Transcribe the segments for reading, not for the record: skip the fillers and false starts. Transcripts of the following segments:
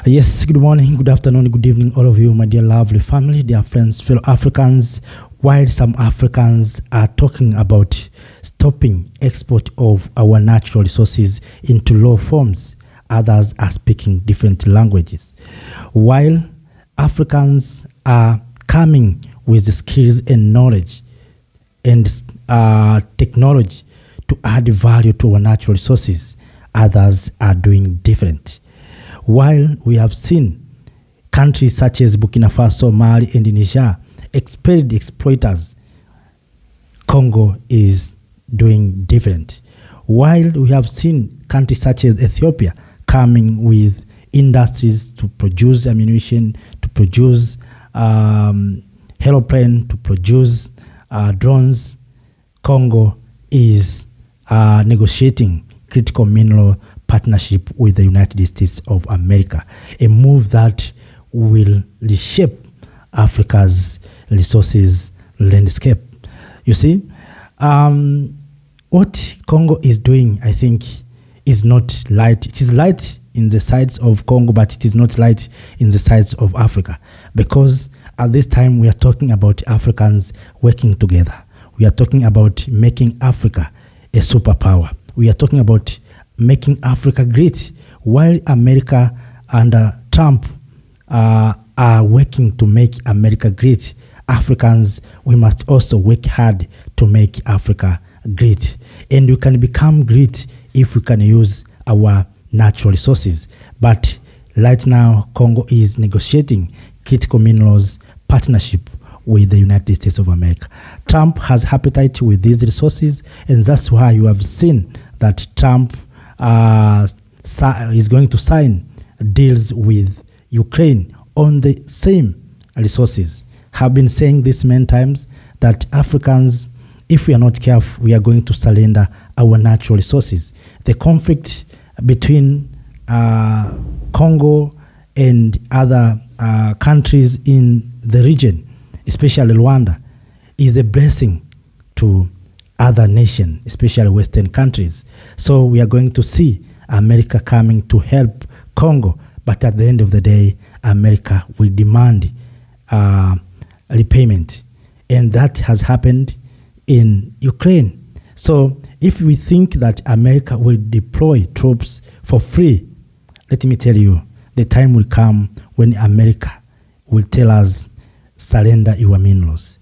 Yes, good morning, good afternoon, good evening, all of you, my dear lovely family, dear friends, fellow Africans. While some Africans are talking about stopping export of our natural resources into law forms, others are speaking different languages. While Africans are coming with the skills and knowledge and technology to add value to our natural resources, others are doing different. While we have seen countries such as Burkina Faso, Mali, and Niger expelled exploiters, Congo is doing different. While we have seen countries such as Ethiopia coming with industries to produce ammunition, to produce aeroplane, to produce drones, Congo is negotiating critical mineral partnership with the United States of America, a move that will reshape Africa's resources landscape. You see, what Congo is doing, I think, is not light. It is light in the sides of Congo, but it is not light in the sides of Africa, because at this time we are talking about Africans working together. We are talking about making Africa a superpower. We are talking about making Africa great. While America under Trump are working to make America great, Africans, we must also work hard to make Africa great. And we can become great if we can use our natural resources. But right now, Congo is negotiating critical minerals partnership with the United States of America. Trump has appetite with these resources, and that's why you have seen that Trump is going to sign deals with Ukraine on the same resources. Have been saying this many times that Africans, if we are not careful, we are going to surrender our natural resources. The conflict between Congo and other countries in the region, especially Rwanda, is a blessing to other nations, especially Western countries. So we are going to see America coming to help Congo, but at the end of the day, America will demand repayment. And that has happened in Ukraine. So if we think that America will deploy troops for free, let me tell you, the time will come when America will tell us, surrender your minerals.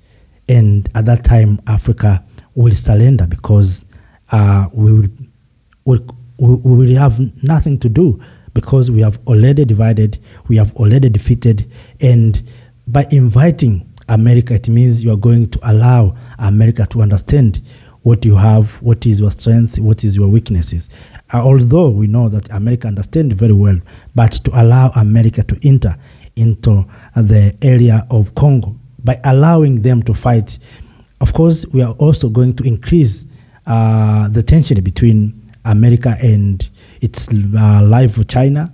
And at that time, Africa will surrender, because we will have nothing to do, because we have already divided, we have already defeated. And by inviting America, it means you are going to allow America to understand what you have, what is your strength, what is your weaknesses. Although we know that America understands very well, but to allow America to enter into the area of Congo by allowing them to fight, of course, we are also going to increase the tension between America and its rival China.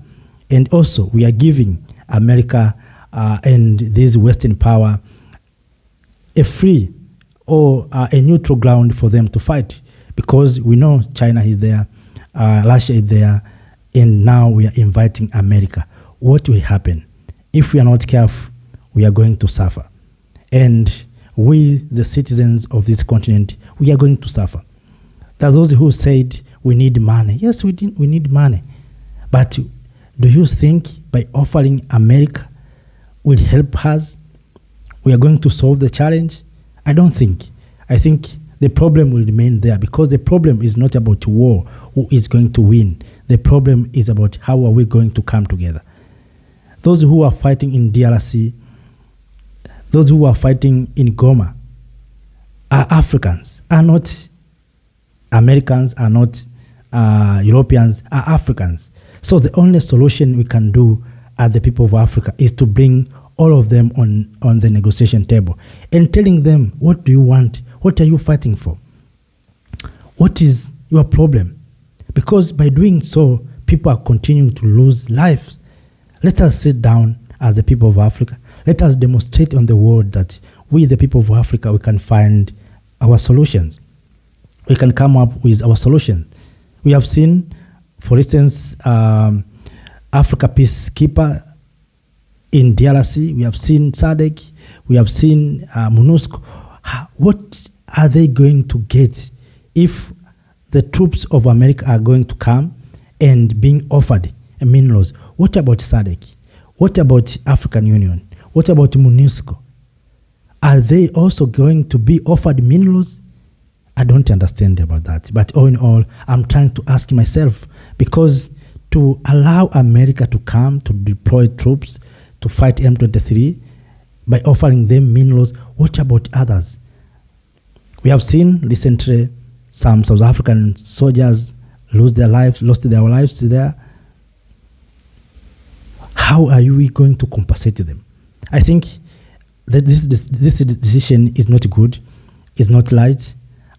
And also, we are giving America and this Western power a free or a neutral ground for them to fight, because we know China is there, Russia is there, and now we are inviting America. What will happen? If we are not careful, we are going to suffer. And we, the citizens of this continent, we are going to suffer. There are those who said we need money. Yes, we need money. But do you think by offering America will help us? We are going to solve the challenge? I don't think. I think the problem will remain there, because the problem is not about war, who is going to win. The problem is about how are we going to come together. Those who are fighting in DRC, those who are fighting in Goma are Africans, are not Americans, are not Europeans, are Africans. So the only solution we can do as the people of Africa is to bring all of them on the negotiation table and telling them, what do you want? What are you fighting for? What is your problem? Because by doing so, people are continuing to lose lives. Let us sit down as the people of Africa. Let us demonstrate on the world that we, the people of Africa, we can find our solutions. We can come up with our solution. We have seen, for instance, Africa peacekeeper in DRC. We have seen SADC. We have seen MONUSCO. What are they going to get if the troops of America are going to come and being offered minerals? What about SADC? What about African Union? What about MONUSCO? Are they also going to be offered minerals? I don't understand about that. But all in all, I'm trying to ask myself, because to allow America to come to deploy troops to fight M23 by offering them minerals, what about others? We have seen recently some South African soldiers lost their lives there. How are we going to compensate them? I think that this decision is not good, is not right.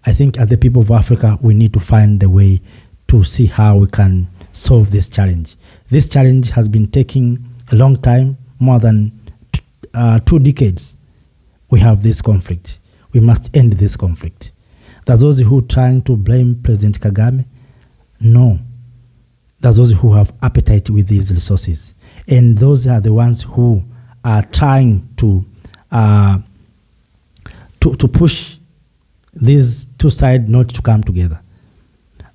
I think as the people of Africa, we need to find a way to see how we can solve this challenge. This challenge has been taking a long time, more than 2 decades. We have this conflict. We must end this conflict. There's those who are trying to blame President Kagame. No. There's those who have appetite with these resources. And those are the ones who are trying to push these two sides not to come together.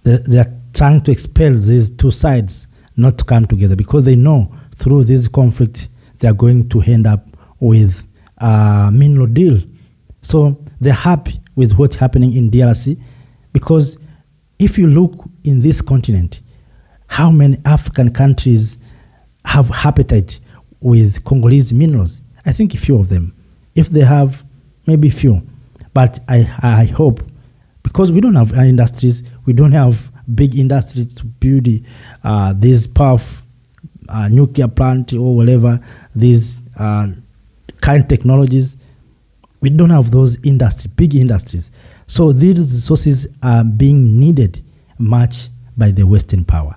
They are trying to expel these two sides not to come together, because they know through this conflict they are going to end up with a mineral deal. So they're happy with what's happening in DRC, because if you look in this continent, how many African countries have appetite with Congolese minerals? I think a few of them. If they have, maybe few. But I hope, because we don't have industries, we don't have big industries to build these powerful nuclear plant or whatever, these current technologies. We don't have those big industries. So these resources are being needed much by the Western power.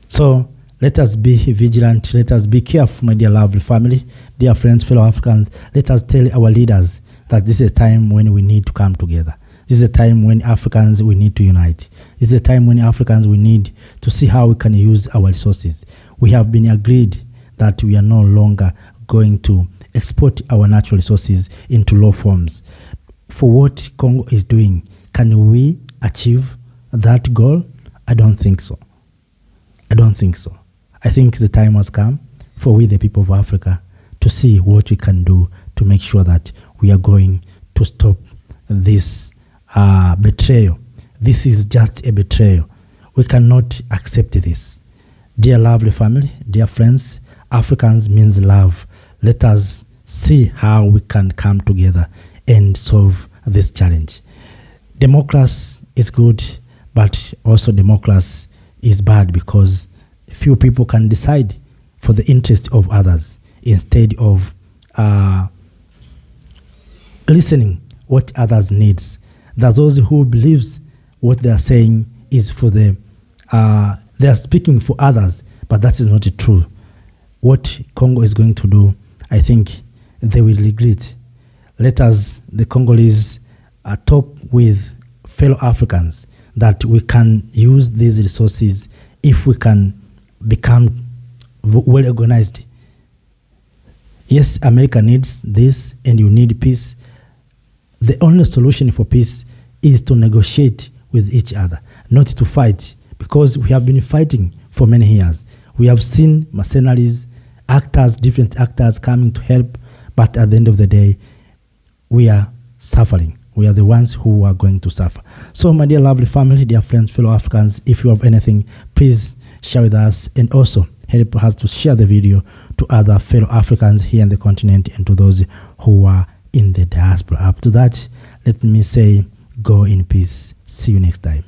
So let us be vigilant. Let us be careful, my dear lovely family, dear friends, fellow Africans. Let us tell our leaders that this is a time when we need to come together. This is a time when Africans, we need to unite. This is a time when Africans, we need to see how we can use our resources. We have been agreed that we are no longer going to export our natural resources into low forms. For what Congo is doing, can we achieve that goal? I don't think so. I don't think so. I think the time has come for we, the people of Africa, to see what we can do to make sure that we are going to stop this betrayal. This is just a betrayal. We cannot accept this. Dear lovely family, dear friends, Africans means love. Let us see how we can come together and solve this challenge. Democracy is good, but also democracy is bad, because few people can decide for the interest of others instead of listening what others needs. There's those who believes what they are saying is for the they are speaking for others, but that is not true. What Congo is going to do, I think they will regret. Let us, the Congolese, talk with fellow Africans that we can use these resources if we can become well organized. Yes, America needs this, and you need peace. The only solution for peace is to negotiate with each other, not to fight, because we have been fighting for many years. We have seen mercenaries, actors, different actors coming to help, but at the end of the day, we are suffering. We are the ones who are going to suffer. So, my dear lovely family, dear friends, fellow Africans, if you have anything, please share with us, and also help us to share the video to other fellow Africans here in the continent and to those who are in the diaspora. Up to that, let me say, go in peace. See you next time.